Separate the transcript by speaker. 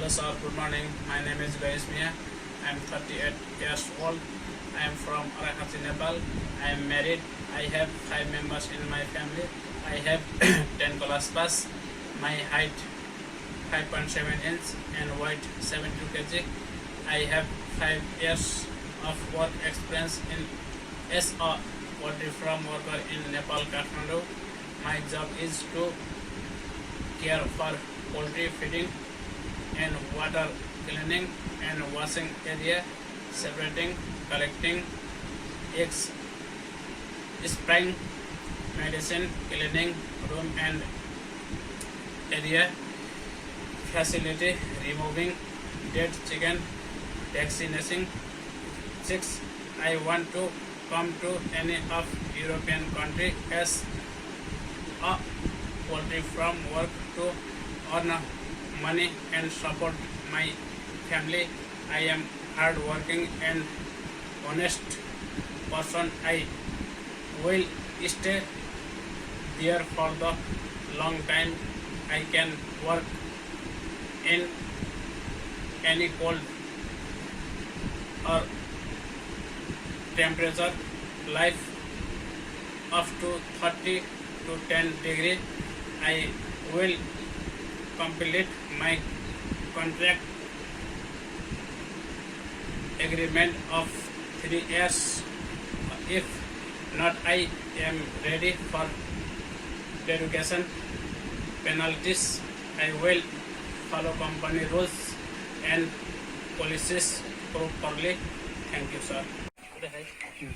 Speaker 1: Hello sir, good morning. My name is Gahis Miya. I am 38 years old. I am from Arakati, Nepal. I am married. I have 5 members in my family. I have 10 class pass. My height 5.7 inch and weight 72 kg. I have 5 years of work experience as a poultry farm worker in Nepal, Kathmandu. My job is to care for poultry feeding and water cleaning and washing area, separating, collecting eggs, spraying medicine, cleaning room and area, facility, removing dead chicken, vaccinating chicks. I want to come to any of European country as a poultry farm work to earn money and support my family. I am hardworking and honest person. I will stay there for the long time. I can work in any cold or temperature, life up to 30 to 10 degree. I will complete my contract agreement of 3 years. If not, I am ready for derogation penalties. I will follow company rules and policies properly. Thank you, sir. Thank you.